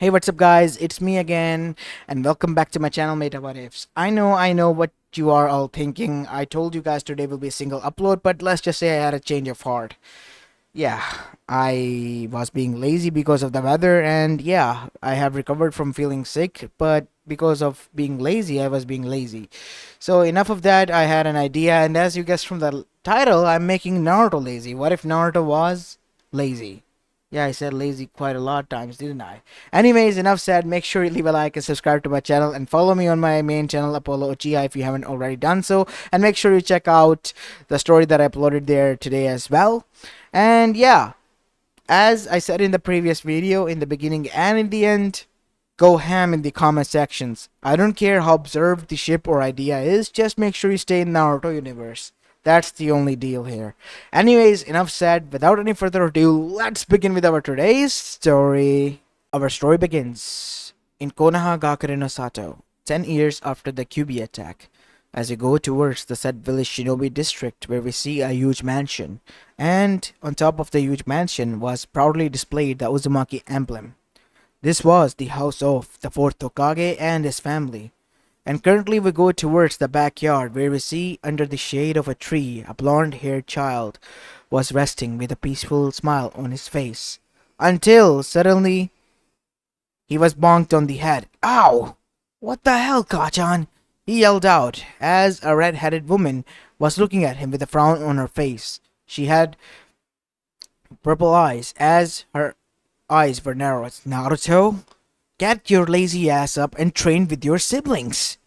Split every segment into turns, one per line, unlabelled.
Hey, what's up, guys? It's me again, and welcome back to my channel, Mayta What Ifs. I know what you are all thinking. I told you guys today will be a single upload, but let's just say I had a change of heart. Yeah, I was being lazy because of the weather, and yeah, I have recovered from feeling sick, but because of being lazy, I was being lazy. So, enough of that, I had an idea, and as you guessed from the title, I'm making Naruto lazy. What if Naruto was lazy? Yeah, I said lazy quite a lot of times, didn't I? Anyways, enough said. Make sure you leave a like and subscribe to my channel and follow me on my main channel, Apollo Uchiha, if you haven't already done so. And make sure you check out the story that I uploaded there today as well. And yeah, as I said in the previous video, in the beginning and in the end, go ham in the comment sections. I don't care how absurd the ship or idea is, just make sure you stay in Naruto universe. That's the only deal here. Anyways, enough said. Without any further ado, let's begin with our today's story. Our story begins in Konoha no Sato, 10 years after the Kyubi attack. As we go towards the said village Shinobi district, where we see a huge mansion, and on top of the huge mansion was proudly displayed the Uzumaki emblem. This was the house of the fourth Tokage and his family. And currently we go towards the backyard where we see under the shade of a tree a blonde-haired child was resting with a peaceful smile on his face. Until suddenly he was bonked on the head. Ow! What the hell, Kachan? He yelled out as a red-headed woman was looking at him with a frown on her face. She had purple eyes as her eyes were narrowed. Naruto, get your lazy ass up and train with your siblings.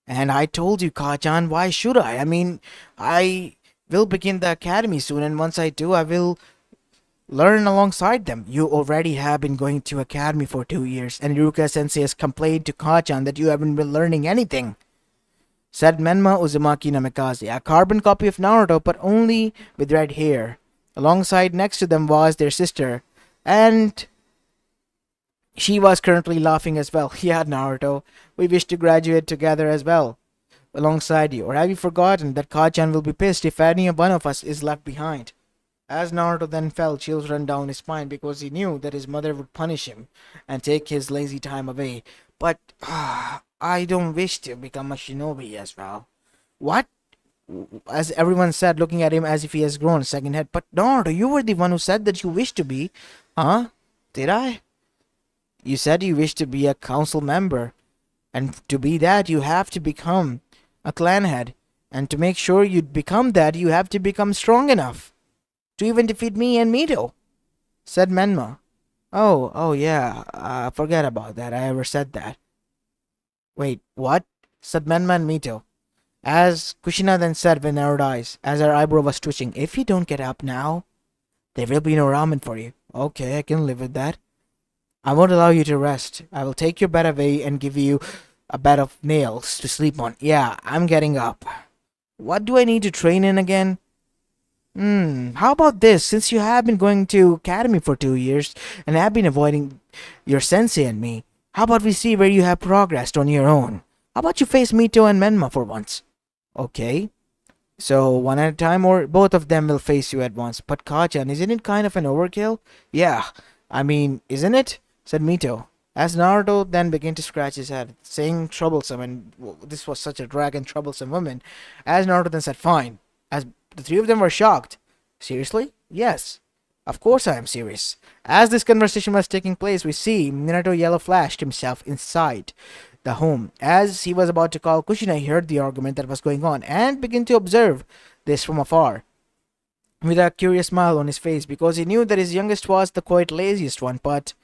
And I told you, Kachan, why should I? I mean, I will begin the academy soon, and once I do, I will learn alongside them. You already have been going to academy for 2 years, and Ruka Sensei has complained to Kachan that you haven't been learning anything. Said Menma Uzumaki Namikaze, a carbon copy of Naruto, but only with red hair. Alongside next to them was their sister, and she was currently laughing as well. Yeah, Naruto, we wish to graduate together as well, alongside you. Or have you forgotten that Kachan will be pissed if any one of us is left behind? As Naruto then felt chills run down his spine because he knew that his mother would punish him and take his lazy time away. But I don't wish to become a shinobi as well. What? As everyone said, looking at him as if he has grown a second head. But Naruto, you were the one who said that you wish to be. Huh? Did I? You said you wish to be a council member. And to be that, you have to become a clan head. And to make sure you become that, you have to become strong enough to even defeat me and Mito, said Menma. Oh yeah, forget about that. I ever said that. Wait, what? Said Menma and Mito. As Kushina then said with narrowed eyes, as her eyebrow was twitching, if you don't get up now, there will be no ramen for you. Okay, I can live with that. I won't allow you to rest. I will take your bed away and give you a bed of nails to sleep on. Yeah, I'm getting up. What do I need to train in again? How about this? Since you have been going to academy for 2 years and have been avoiding your sensei and me, how about we see where you have progressed on your own? How about you face Mito and Menma for once? Okay. So one at a time or both of them will face you at once. But Kachan, isn't it kind of an overkill? Yeah, I mean, isn't it? Said Mito. As Naruto then began to scratch his head, saying troublesome, and this was such a drag and troublesome woman. As Naruto then said, fine. As the three of them were shocked. Seriously? Yes. Of course I am serious. As this conversation was taking place, we see Minato Yellow flashed himself inside the home. As he was about to call Kushina, he heard the argument that was going on and began to observe this from afar with a curious smile on his face because he knew that his youngest was the quite laziest one, but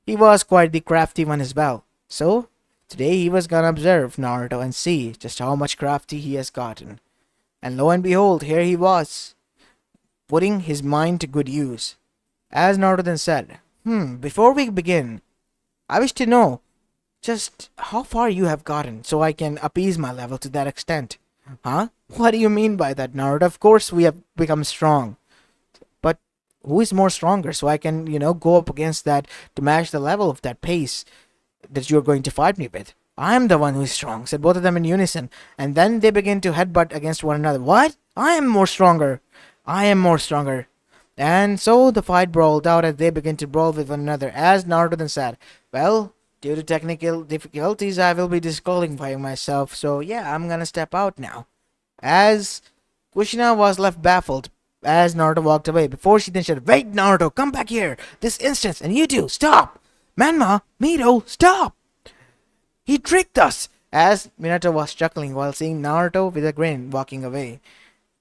he was quite the crafty one as well. So, today he was gonna observe Naruto and see just how much crafty he has gotten. And lo and behold, here he was, putting his mind to good use. As Naruto then said, before we begin, I wish to know just how far you have gotten so I can appease my level to that extent. Huh? What do you mean by that, Naruto? Of course we have become strong. But who is more stronger so I can, go up against that to match the level of that pace that you're going to fight me with? I'm the one who is strong, said both of them in unison, and then they begin to headbutt against one another. What? I am more stronger. I am more stronger. And so the fight brawled out as they began to brawl with one another, as Naruto then said, well, due to technical difficulties, I will be disqualifying myself, so yeah, I'm gonna step out now. As Kushina was left baffled as Naruto walked away, before she then said, wait, Naruto, come back here, this instant, and you two, stop! Manma, Mito, stop! He tricked us! As Minato was chuckling while seeing Naruto with a grin walking away.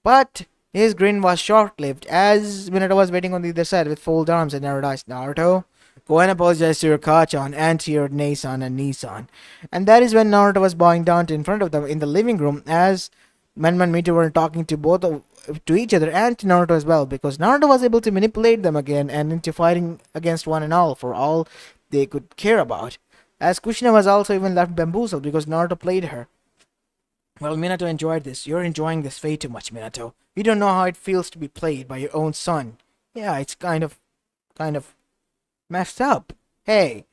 But his grin was short-lived, as Minato was waiting on the other side with folded arms and narrowed eyes. Naruto, go and apologize to your Kachan and to your Nei-san and Nii-san. And that is when Naruto was bowing down in front of them in the living room, as Menman and Mito were talking to to each other and to Naruto as well, because Naruto was able to manipulate them again and into fighting against one and all for all they could care about. As Kushina was also even left bamboozled because Naruto played her. Well, Minato enjoyed this. You're enjoying this way too much, Minato. You don't know how it feels to be played by your own son. Yeah, it's kind of messed up. Hey,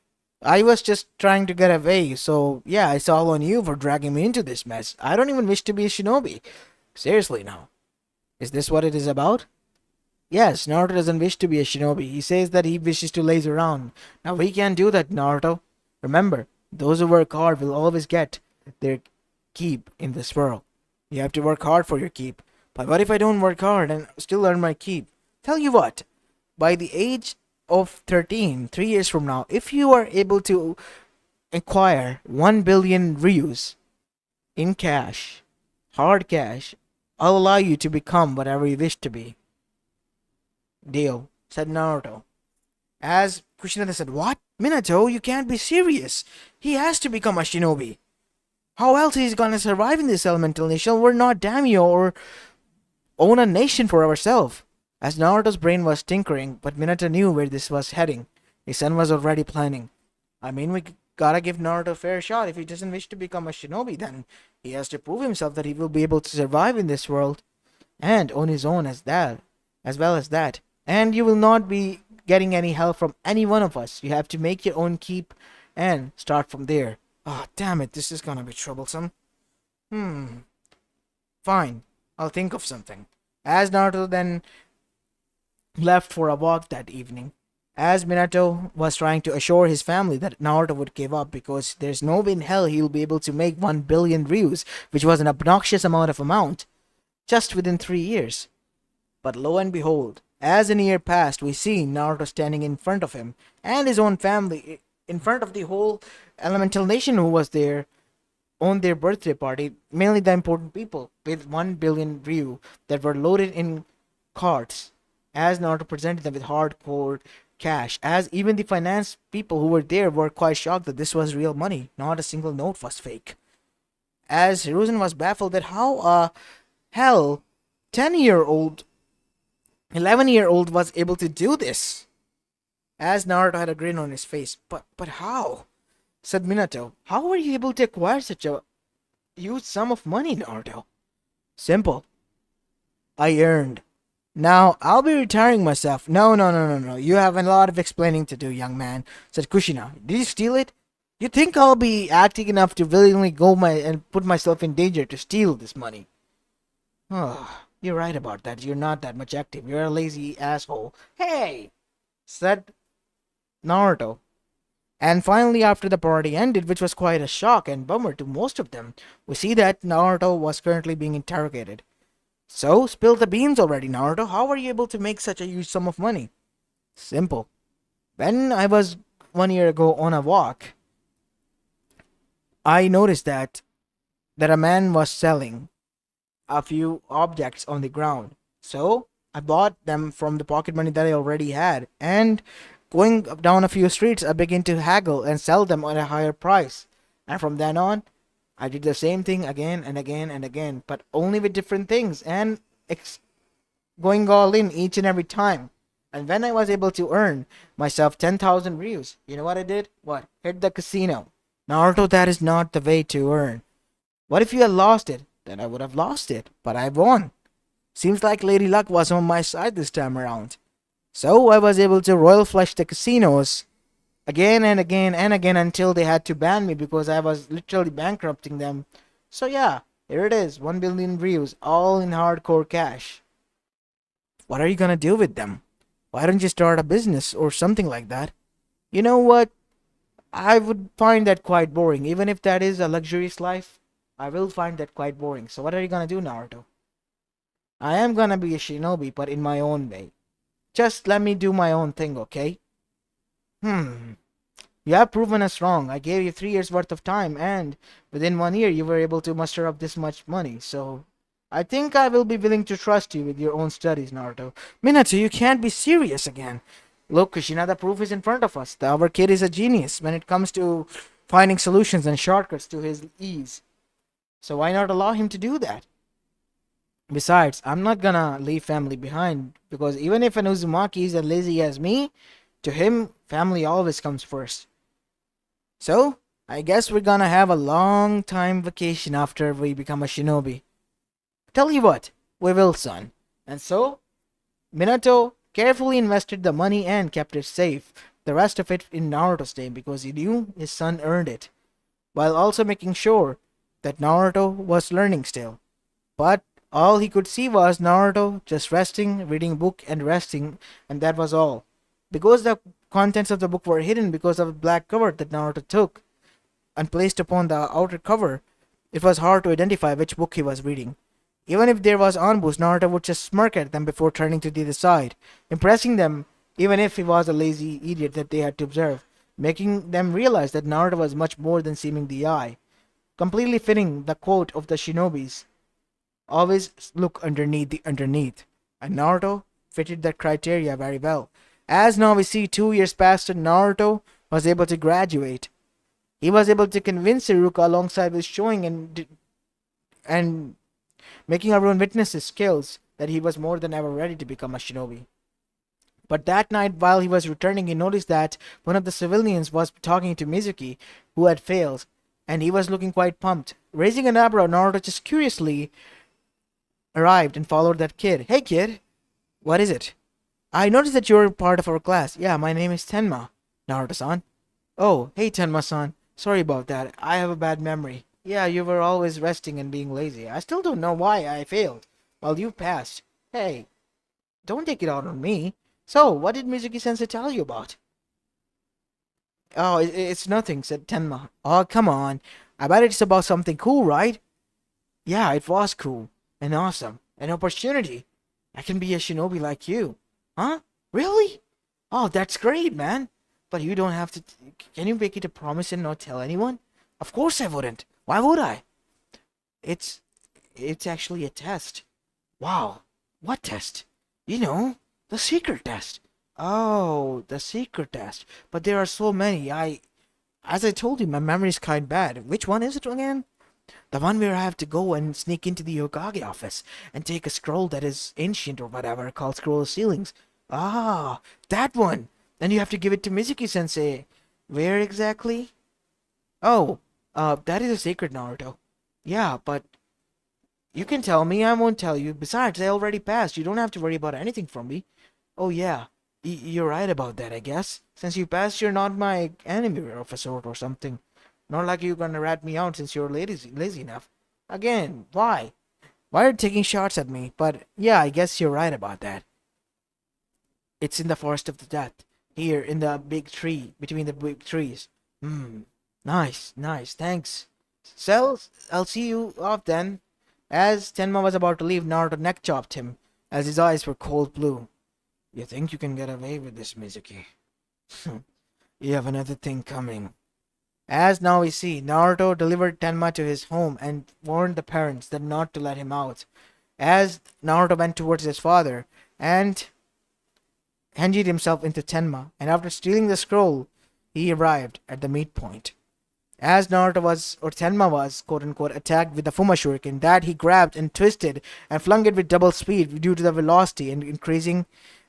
I was just trying to get away, so yeah, it's all on you for dragging me into this mess. I don't even wish to be a shinobi. Seriously now. Is this what it is about? Yes, Naruto doesn't wish to be a shinobi. He says that he wishes to laze around. Now we can't do that, Naruto. Remember, those who work hard will always get their keep in this world. You have to work hard for your keep. But what if I don't work hard and still earn my keep? Tell you what, by the age of 13, 3 years from now, if you are able to acquire 1 billion ryus in cash, hard cash, I'll allow you to become whatever you wish to be. Deal, said Naruto. As Kushina said, what? Minato, you can't be serious. He has to become a shinobi. How else is he gonna survive in this elemental nation? We're not daimyo or own a nation for ourselves. As Naruto's brain was tinkering, but Minato knew where this was heading. His son was already planning. I mean, we gotta give Naruto a fair shot. If he doesn't wish to become a shinobi, then he has to prove himself that he will be able to survive in this world and on his own as well as that. And you will not be getting any help from any one of us. You have to make your own keep and start from there. Ah, oh, damn it, this is gonna be troublesome. Fine, I'll think of something. As Naruto then left for a walk that evening, as Minato was trying to assure his family that Naruto would give up because there's no way in hell he'll be able to make 1 billion ryus, which was an obnoxious amount, just within 3 years. But lo and behold, as an year passed, we see Naruto standing in front of him and his own family, in front of the whole elemental nation who was there on their birthday party, mainly the important people, with 1 billion ryu that were loaded in carts, as Naruto presented them with hardcore cash, as even the finance people who were there were quite shocked that this was real money, not a single note was fake. As Hiruzen was baffled that how hell 10-year-old 11-year-old was able to do this. As Naruto had a grin on his face. But how? Said Minato. How were you able to acquire such a huge sum of money, Naruto? Simple. I earned. Now, I'll be retiring myself. No. You have a lot of explaining to do, young man, said Kushina. Did you steal it? You think I'll be acting enough to willingly go and put myself in danger to steal this money? Oh, you're right about that. You're not that much active. You're a lazy asshole. Hey! Said Naruto. And finally, after the party ended, which was quite a shock and bummer to most of them, we see that Naruto was currently being interrogated. So, spill the beans already, Naruto. How were you able to make such a huge sum of money? Simple. When I was 1 year ago on a walk, I noticed that a man was selling a few objects on the ground. So, I bought them from the pocket money that I already had, and going down a few streets, I began to haggle and sell them at a higher price. And from then on, I did the same thing again and again and again, but only with different things and going all in each and every time. And when I was able to earn myself 10,000 ryus, you know what I did? What? Hit the casino. Naruto, that is not the way to earn. What if you had lost it? Then I would have lost it, but I won. Seems like Lady Luck was on my side this time around. So I was able to royal flush the casinos again and again and again until they had to ban me because I was literally bankrupting them. So yeah, here it is, 1 billion ryus, all in hardcore cash. What are you gonna do with them? Why don't you start a business or something like that? You know what? I would find that quite boring. Even if that is a luxurious life, I will find that quite boring. So what are you gonna do, Naruto? I am gonna be a shinobi, but in my own way. Just let me do my own thing, okay? Hmm. You have proven us wrong. I gave you 3 years worth of time, and within 1 year, you were able to muster up this much money. So, I think I will be willing to trust you with your own studies, Naruto. Minato, you can't be serious again. Look, Kushina, the proof is in front of us. Our kid is a genius when it comes to finding solutions and shortcuts to his ease. So why not allow him to do that? Besides, I'm not gonna leave family behind because even if an Uzumaki is as lazy as me, to him, family always comes first. So, I guess we're gonna have a long time vacation after we become a shinobi. Tell you what, we will, son. And so, Minato carefully invested the money and kept it safe, the rest of it in Naruto's name because he knew his son earned it, while also making sure that Naruto was learning still. But all he could see was Naruto just resting, reading a book and resting, and that was all. Because the contents of the book were hidden because of a black cover that Naruto took and placed upon the outer cover, it was hard to identify which book he was reading. Even if there was Anbus, Naruto would just smirk at them before turning to the other side, impressing them even if he was a lazy idiot that they had to observe, making them realize that Naruto was much more than seeming the eye, completely fitting the quote of the shinobis, always look underneath the underneath. And Naruto fitted that criteria very well. As now we see 2 years passed and Naruto was able to graduate. He was able to convince Iruka alongside with showing and making everyone witness his skills that he was more than ever ready to become a shinobi. But that night, while he was returning, he noticed that one of the civilians was talking to Mizuki, who had failed, and he was looking quite pumped. Raising an eyebrow, Naruto just curiously arrived and followed that kid. Hey kid, what is it? I noticed that you're part of our class. Yeah, my name is Tenma, Naruto-san. Oh, hey Tenma-san. Sorry about that. I have a bad memory. Yeah, you were always resting and being lazy. I still don't know why I failed, while you passed. Hey, don't take it out on me. So, what did Mizuki-sensei tell you about? Oh, it's nothing, said Tenma. Oh, come on. I bet it's about something cool, right? Yeah, it was cool. And awesome. An opportunity. I can be a shinobi like you. Huh? Really? Oh, that's great, man. But you don't have to. Can you make it a promise and not tell anyone? Of course I wouldn't. Why would I? It's. It's actually a test. Wow. What test? You know, the secret test. Oh, the secret test. But there are so many. As I told you, my memory is kind bad. Which one is it again? The one where I have to go and sneak into the Hokage office and take a scroll that is ancient or whatever called Scroll of Ceilings. Ah, that one. Then you have to give it to Mizuki Sensei. Where exactly? Oh, that is a secret, Naruto. Yeah, but you can tell me, I won't tell you. Besides, I already passed. You don't have to worry about anything from me. Oh yeah, you're right about that, I guess. Since you passed, you're not my enemy of a sort or something. Not like you're gonna rat me out since you're lazy enough. Again, why? Why are you taking shots at me? But yeah, I guess you're right about that. It's in the forest of the death. Here, in the big tree, between the big trees. Hmm. Nice, nice, thanks. So, I'll see you off then. As Tenma was about to leave, Naruto neck chopped him, as his eyes were cold blue. You think you can get away with this, Mizuki? You have another thing coming. As now we see, Naruto delivered Tenma to his home and warned the parents that not to let him out. As Naruto went towards his father and hinged himself into Tenma, and after stealing the scroll, he arrived at the meet point. As Naruto was, or Tenma was, quote unquote, attacked with the Fuma Shuriken, that he grabbed and twisted and flung it with double speed due to the velocity and increasing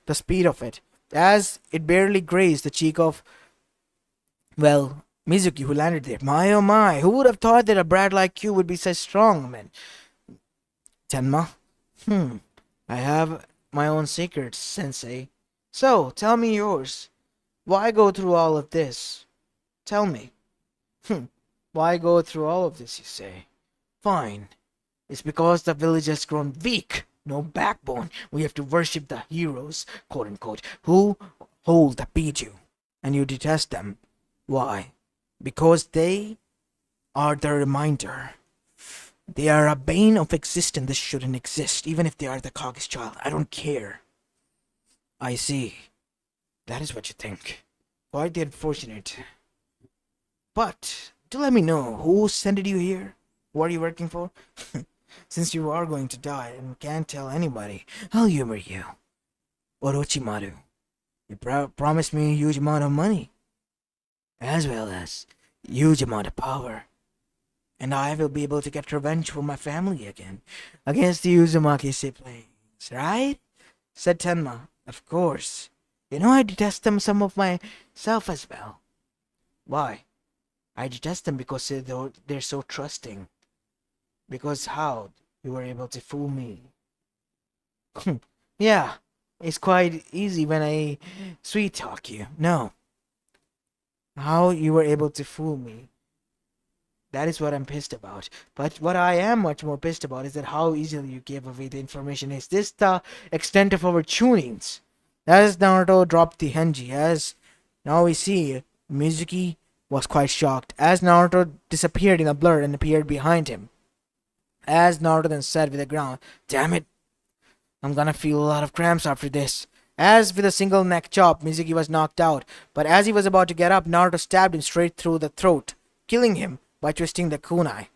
the speed of it. As it barely grazed the cheek of, well, Mizuki, who landed there. My oh my, who would have thought that a brat like you would be such strong, man? Tenma? I have my own secrets, sensei. So, tell me yours. Why go through all of this? Tell me. Why go through all of this, you say? Fine. It's because the village has grown weak. no backbone. We have to worship the heroes, quote unquote, who hold the Biju. And you detest them. Why? Because they are the reminder. They are a bane of existence that shouldn't exist, even if they are the Kage's child. I don't care. I see. That is what you think. Quite unfortunate. But, do let me know, who sent you here? Who are you working for? Since you are going to die and can't tell anybody, I'll humor you. Orochimaru, you promised me a huge amount of money, as well as huge amount of power. And I will be able to get revenge for my family again, against the Uzumaki siblings, right? Said Tenma. Of course. You know I detest them some of myself as well. Why? I detest them because they're so trusting. Because how? You were able to fool me. Yeah, it's quite easy when I sweet talk you. No. How you were able to fool me. That is what I'm pissed about. But what I am much more pissed about is that how easily you gave away the information. Is this the extent of our tunings? As Naruto dropped the Henji, as now we see, Mizuki was quite shocked as Naruto disappeared in a blur and appeared behind him. As Naruto then said with a ground, "Damn it, I'm gonna feel a lot of cramps after this." As with a single neck chop, Mizuki was knocked out, but as he was about to get up, Naruto stabbed him straight through the throat, killing him by twisting the kunai.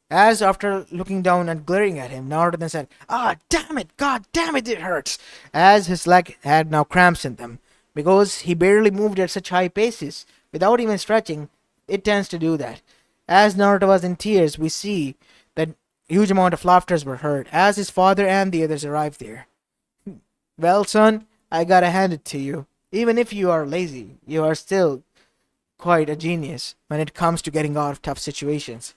As after looking down and glaring at him, Naruto then said, "Ah, damn it, god damn it, it hurts," as his leg had now cramps in them. Because he barely moved at such high paces, without even stretching, it tends to do that. As Naruto was in tears, we see that huge amount of laughters were heard as his father and the others arrived there. "Well, son, I gotta hand it to you. Even if you are lazy, you are still quite a genius when it comes to getting out of tough situations."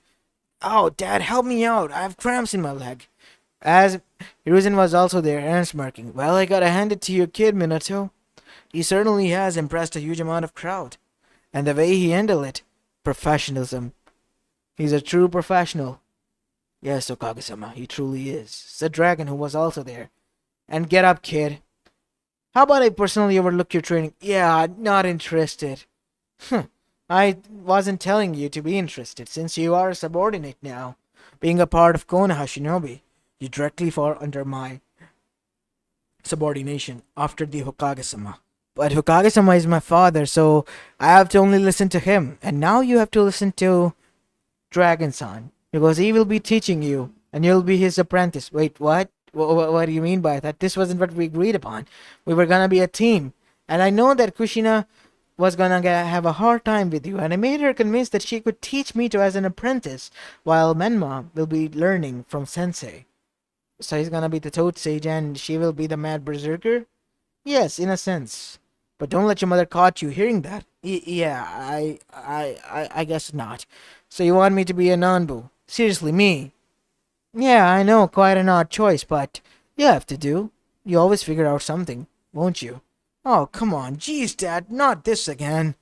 "Oh, Dad, help me out. I have cramps in my leg." As Hiruzen was also there and smirking. "Well, I gotta hand it to your kid, Minato. He certainly has impressed a huge amount of crowd. And the way he handled it, professionalism. He's a true professional." "Yes, Okage-sama, he truly is," said Dragon, who was also there. "And get up, kid. How about I personally overlook your training?" "Yeah, not interested." "I wasn't telling you to be interested, since you are a subordinate now. Being a part of Konoha Shinobi, you directly fall under my subordination after the Hokage-sama. But Hokage-sama is my father, so I have to only listen to him. And now you have to listen to Dragon-san, because he will be teaching you, and you'll be his apprentice." "Wait, what? What do you mean by that? This wasn't what we agreed upon. We were gonna be a team. And I know that Kushina was gonna have a hard time with you, and I made her convinced that she could teach me to as an apprentice, while Menma will be learning from Sensei. So he's gonna be the Toad Sage, and she will be the Mad Berserker?" "Yes, in a sense. But don't let your mother catch you hearing that." Yeah, I guess not. So you want me to be a Nanbu? Seriously, me?" "Yeah, I know, quite an odd choice, but you have to do. You always figure out something, won't you?" "Oh, come on. Geez, Dad, not this again."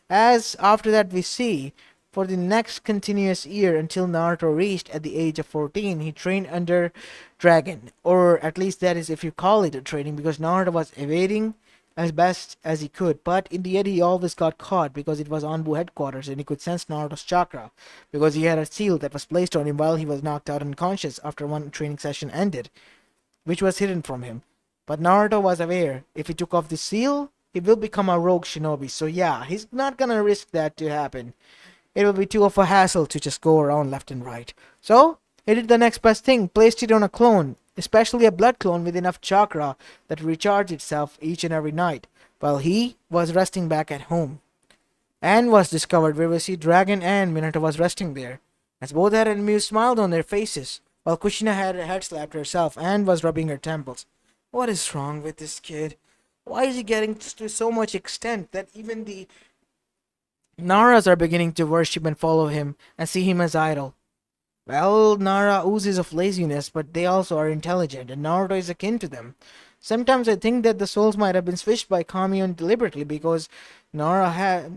As after that we see, for the next continuous year until Naruto reached at the age of 14, he trained under Dragon. Or at least that is if you call it a training, because Naruto was evading as best as he could, but in the end he always got caught because it was Anbu headquarters and he could sense Naruto's chakra because he had a seal that was placed on him while he was knocked out unconscious after one training session ended, which was hidden from him. But Naruto was aware if he took off the seal, he will become a rogue shinobi. So yeah, he's not gonna risk that to happen. It will be too of a hassle to just go around left and right. So he did the next best thing, placed it on a clone, especially a blood clone with enough chakra that recharged itself each and every night, while he was resting back at home. And was discovered where we see Dragon and Minato was resting there, as both had an amused smile on their faces, while Kushina had head slapped herself and was rubbing her temples. What is wrong with this kid? Why is he getting to so much extent that even the Naras are beginning to worship and follow him and see him as idol? Well, Nara oozes of laziness, but they also are intelligent, and Naruto is akin to them. Sometimes I think that the souls might have been switched by Kamion deliberately because Naruto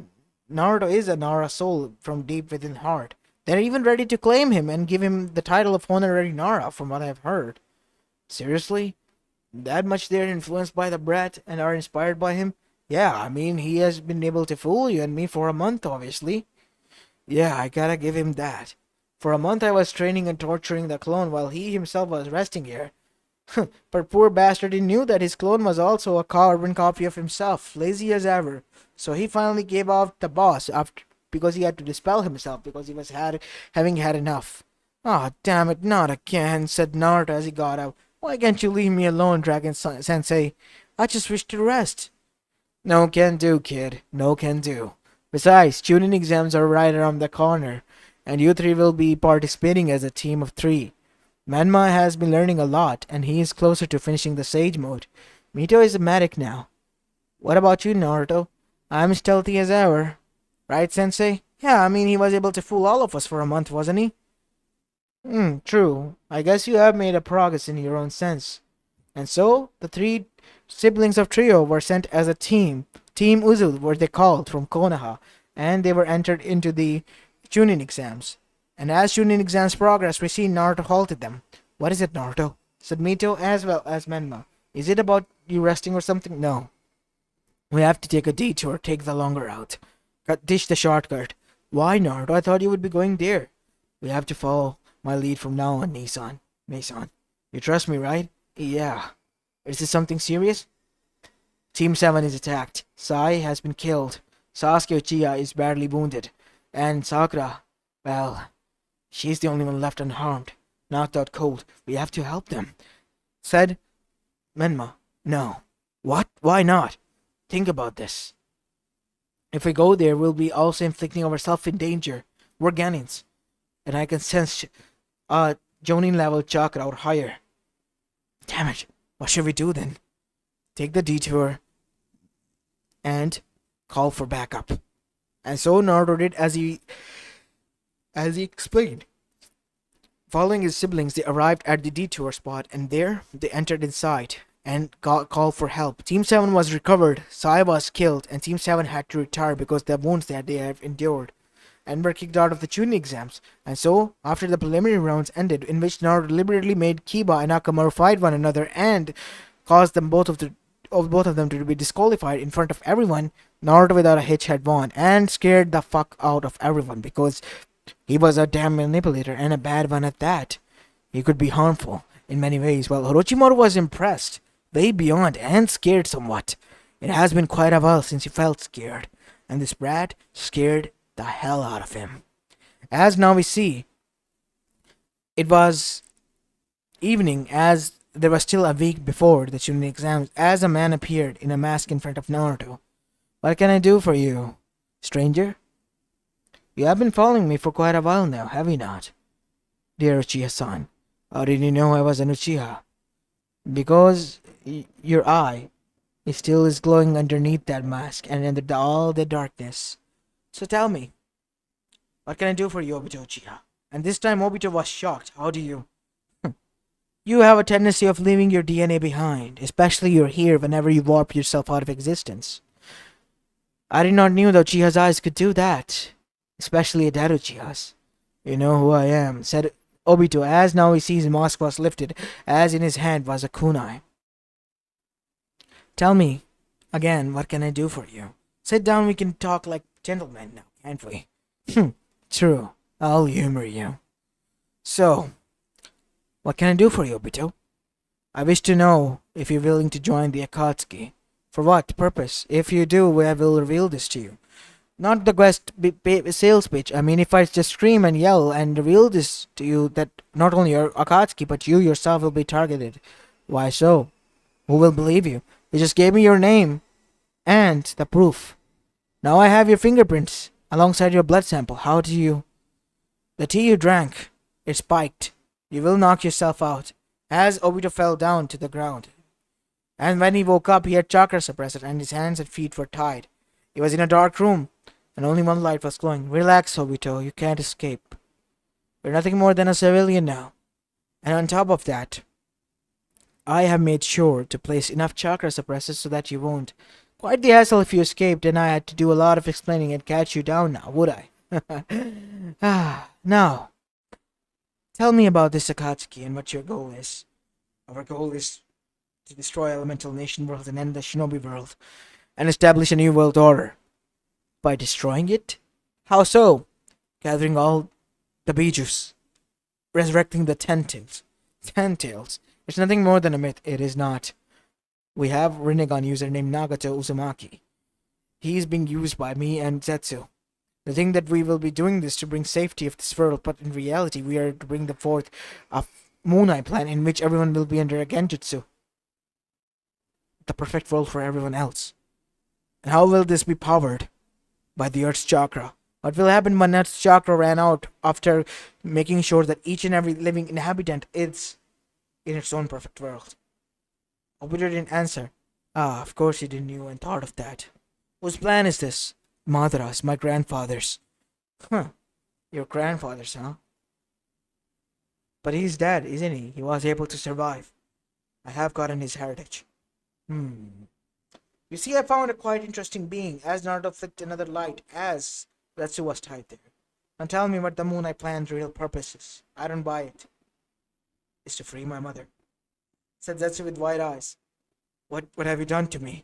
is a Nara soul from deep within heart. They're even ready to claim him and give him the title of honorary Nara, from what I've heard. Seriously? That much they're influenced by the brat and are inspired by him? Yeah, I mean, he has been able to fool you and me for a month, obviously. Yeah, I gotta give him that. For a month I was training and torturing the clone while he himself was resting here. But poor bastard, he knew that his clone was also a carbon copy of himself, lazy as ever. So he finally gave out the boss after because he had to dispel himself because he was having had enough. Ah, oh, damn it, not again, said Naruto as he got up. Why can't you leave me alone, Dragon Sensei? I just wish to rest. No can do, kid. No can do. Besides, Chunin exams are right around the corner, and you three will be participating as a team of three. Manma has been learning a lot, and he is closer to finishing the Sage mode. Mito is a medic now. What about you, Naruto? I'm stealthy as ever. Right, Sensei? Yeah, I mean, he was able to fool all of us for a month, wasn't he? True. I guess you have made a progress in your own sense. And so, the three siblings of Trio were sent as a team. Team Uzu were they called from Konoha, and they were entered into the Chunin exams. And as Chunin exams progressed, we see Naruto halted them. What is it, Naruto? Said Mito as well as Menma. Is it about you resting or something? No. We have to take a detour, take the longer route. Dish the shortcut. Why, Naruto? I thought you would be going there. We have to follow my lead from now on, Nissan. Mason. You trust me, right? Yeah. Is this something serious? Team 7 is attacked. Sai has been killed. Sasuke Uchiha is badly wounded. And Sakura, well, she's the only one left unharmed. Knocked out cold. We have to help them. Said Menma. No. What? Why not? Think about this. If we go there, we'll be also inflicting ourselves in danger. We're Ganins. And I can sense Jonin level chakra or higher. Damn it. What should we do then? Take the detour and call for backup. And so Naruto did as he explained. Following his siblings, they arrived at the detour spot, and there they entered inside and called for help. Team 7 was recovered, Sai was killed, and Team 7 had to retire because the wounds that they have endured, and were kicked out of the Chunin exams. And so, after the preliminary rounds ended, in which Naruto deliberately made Kiba and Akamaru fight one another and caused them both of them to be disqualified in front of everyone, Naruto without a hitch had won and scared the fuck out of everyone because he was a damn manipulator and a bad one at that. He could be harmful in many ways, while Orochimaru was impressed, way beyond, and scared somewhat. It has been quite a while since he felt scared, and this brat scared the hell out of him. As now we see, it was evening as there was still a week before the Chunin exams as a man appeared in a mask in front of Naruto. What can I do for you, stranger? You have been following me for quite a while now, have you not? Dear Uchiha-san, how did you know I was an Uchiha? Because your eye still is glowing underneath that mask and under all the darkness. So tell me, what can I do for you, Obito Uchiha? And this time Obito was shocked. How do you? You have a tendency of leaving your DNA behind, especially your hair whenever you warp yourself out of existence. I did not know that Uchiha's eyes could do that, especially a dead Uchiha's. You know who I am, said Obito, as now he sees his mask was lifted, as in his hand was a kunai. Tell me, again, what can I do for you? Sit down, we can talk like gentlemen now, can't we? True, I'll humor you. So, what can I do for you, Obito? I wish to know if you're willing to join the Akatsuki. For what purpose? If you do, I will reveal this to you. Not the quest sales pitch. I mean, if I just scream and yell and reveal this to you, that not only your Akatsuki, but you yourself will be targeted. Why so? Who will believe you? You just gave me your name and the proof. Now I have your fingerprints alongside your blood sample. How do you... The tea you drank, it spiked. You will knock yourself out. As Obito fell down to the ground. And when he woke up, he had chakra suppressor and his hands and feet were tied. He was in a dark room, and only one light was glowing. Relax, Obito, you can't escape. You're nothing more than a civilian now. And on top of that, I have made sure to place enough chakra suppressors so that you won't. Quite the hassle if you escaped, and I had to do a lot of explaining and catch you down now, would I? Now, tell me about this Akatsuki and what your goal is. Our goal is to destroy elemental nation world and end the shinobi world and establish a new world order. By destroying it? How so? Gathering all the bijus, resurrecting the ten tails. Ten tails. It's nothing more than a myth. It is not. We have a Rinnegan user named Nagato Uzumaki. He is being used by me and Zetsu. The thing that we will be doing this to bring safety of this world, but in reality we are to bring the forth a Moonai plan in which everyone will be under a genjutsu. The perfect world for everyone else. And how will this be powered? By the Earth's chakra. What will happen when Earth's chakra ran out after making sure that each and every living inhabitant is in its own perfect world? Obito didn't answer. Of course he didn't even thought of that. Whose plan is this? Madara's, my grandfather's. Huh. Your grandfather's, huh? But he's dead, isn't he? He was able to survive. I have gotten his heritage. You see, I found a quite interesting being, as Naruto flicked another light, as Zetsu was tied there. Now tell me what the Moonlight Plan's real purpose is. I don't buy it. It's to free my mother, said Zetsu with wide eyes. What have you done to me?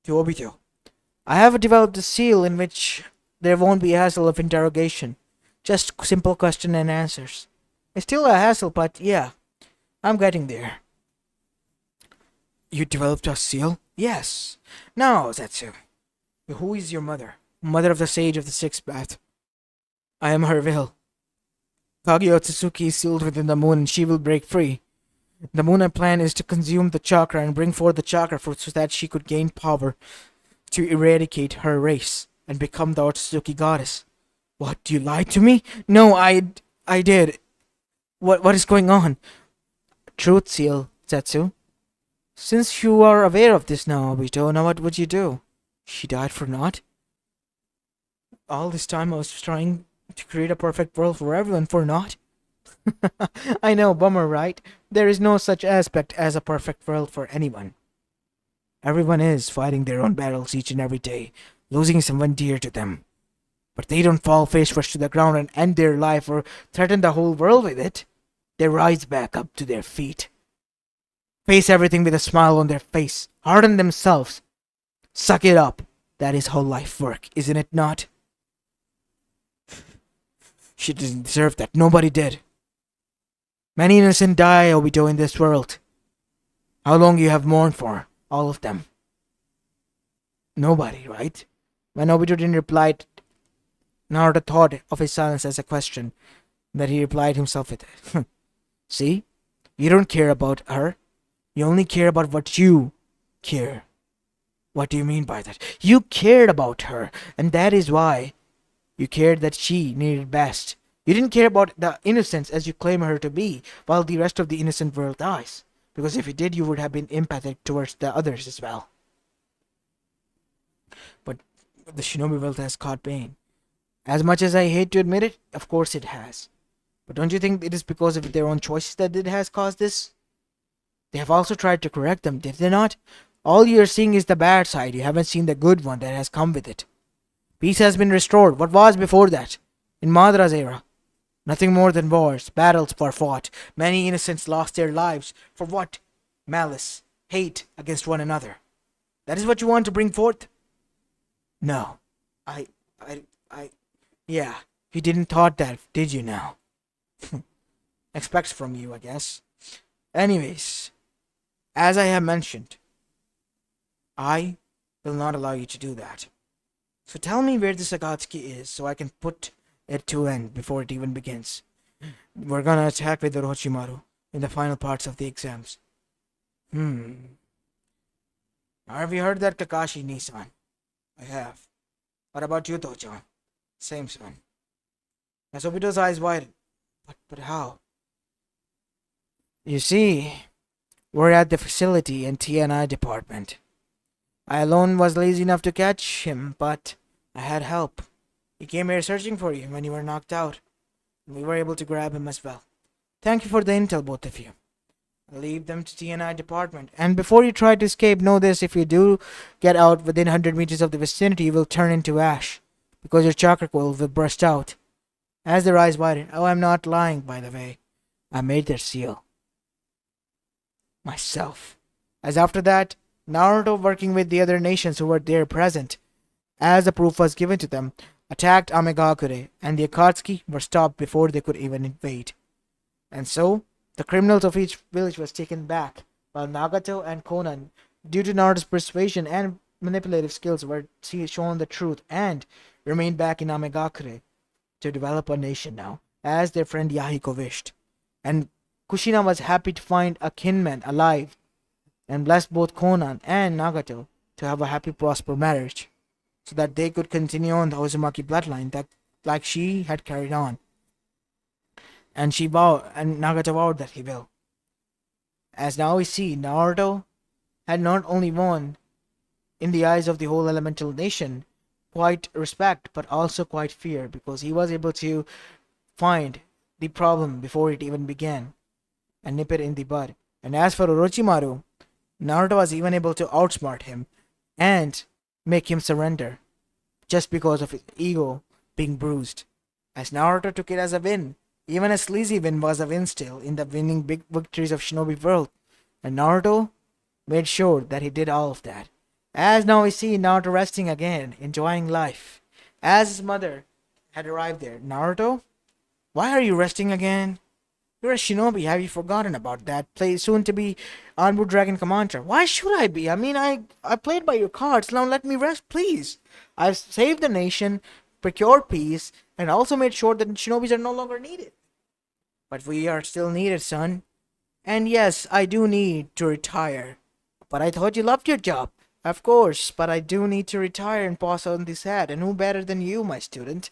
To Obito. I have developed a seal in which there won't be a hassle of interrogation. Just simple question and answers. It's still a hassle, but yeah, I'm getting there. You developed a seal? Yes. Now, Zetsu. Who is your mother? Mother of the Sage of the Sixth Path. I am her will. Kage Otsutsuki is sealed within the moon and she will break free. The Moonlight plan is to consume the chakra and bring forth the chakra fruit so that she could gain power to eradicate her race and become the Otsutsuki goddess. What, you lied to me? No, I did. What is going on? Truth seal, Zetsu. Since you are aware of this now, Obito, now what would you do? She died for naught? All this time I was trying to create a perfect world for everyone for naught? I know, bummer, right? There is no such aspect as a perfect world for anyone. Everyone is fighting their own battles each and every day, losing someone dear to them. But they don't fall face first to the ground and end their life or threaten the whole world with it. They rise back up to their feet. Face everything with a smile on their face. Harden themselves. Suck it up. That is how life works, isn't it not? She didn't deserve that. Nobody did. Many innocent die, Obito, in this world. How long you have mourned for? All of them. Nobody, right? When Obito didn't reply, Naruto thought of his silence as a question, that he replied himself with it. See? You don't care about her. You only care about what you care. What do you mean by that? You cared about her, and that is why you cared that she needed best. You didn't care about the innocence as you claim her to be, while the rest of the innocent world dies. Because if you did, you would have been empathic towards the others as well. But the shinobi world has caught pain. As much as I hate to admit it, of course it has. But don't you think it is because of their own choices that it has caused this? They have also tried to correct them, did they not? All you are seeing is the bad side. You haven't seen the good one that has come with it. Peace has been restored. What was before that? In Madara's era. Nothing more than wars. Battles were fought. Many innocents lost their lives. For what? Malice. Hate against one another. That is what you want to bring forth? No. Yeah. You didn't thought that, did you now? Expects from you, I guess. Anyways, as I have mentioned, I will not allow you to do that. So tell me where this Akatsuki is so I can put it to end before it even begins. We're gonna attack with Orochimaru in the final parts of the exams. Have you heard that, Kakashi Nisan? I have. What about you, Tojo? Same, son. As Obito's eyes widened. But how? You see, we're at the facility in TNI department. I alone was lazy enough to catch him, but I had help. He came here searching for you when you were knocked out, and we were able to grab him as well. Thank you for the intel, both of you. I'll leave them to TNI department. And before you try to escape, know this: if you do get out within 100 meters of the vicinity, you will turn into ash, because your chakra coil will burst out. As their eyes widen, oh, I'm not lying, by the way. I made their seal. myself. As after that, Naruto, working with the other nations who were there present, as the proof was given to them, attacked Amegakure, and the Akatsuki were stopped before they could even invade. And so, the criminals of each village was taken back, while Nagato and Conan, due to Naruto's persuasion and manipulative skills, were shown the truth and remained back in Amegakure to develop a nation now, as their friend Yahiko wished. And Kushina was happy to find a kinman alive and blessed both Conan and Nagato to have a happy, prosperous marriage, so that they could continue on the Uzumaki bloodline that, like she had carried on. And Nagato vowed that he will. As now we see, Naruto had not only won, in the eyes of the whole elemental nation, quite respect, but also quite fear, because he was able to find the problem before it even began and nip it in the bud. And as for Orochimaru, Naruto was even able to outsmart him and make him surrender just because of his ego being bruised. As Naruto took it as a win, even a sleazy win was a win still in the winning big victories of Shinobi World, and Naruto made sure that he did all of that. As now we see Naruto resting again, enjoying life. As his mother had arrived there, Naruto, why are you resting again? You're a shinobi, have you forgotten about that? Play soon to be Anbu Dragon Commander. Why should I be? I mean, I played by your cards, now let me rest, please. I've saved the nation, procured peace, and also made sure that shinobis are no longer needed. But we are still needed, son. And yes, I do need to retire. But I thought you loved your job. Of course, but I do need to retire and pass on this hat, and who better than you, my student?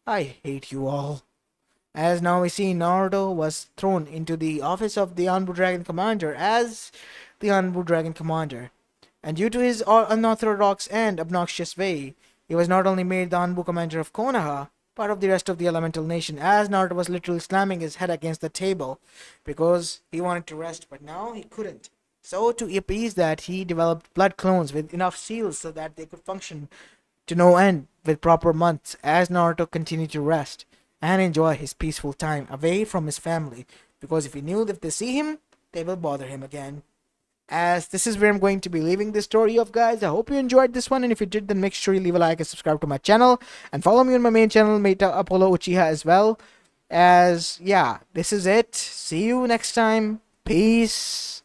I hate you all. As now we see, Naruto was thrown into the office of the Anbu Dragon Commander as the Anbu Dragon Commander. And due to his unorthodox and obnoxious way, he was not only made the Anbu Commander of Konoha, part of the rest of the elemental nation, as Naruto was literally slamming his head against the table because he wanted to rest, but now he couldn't. So to appease that, he developed blood clones with enough seals so that they could function to no end with proper months as Naruto continued to rest and enjoy his peaceful time away from his family, because if he knew if they see him, they will bother him again. As this is where I'm going to be leaving this story off, guys. I hope you enjoyed this one, and if you did, then make sure you leave a like and subscribe to my channel, and follow me on my main channel, Mayta Apollo Uchiha, as well. As yeah, this is it. See you next time. Peace.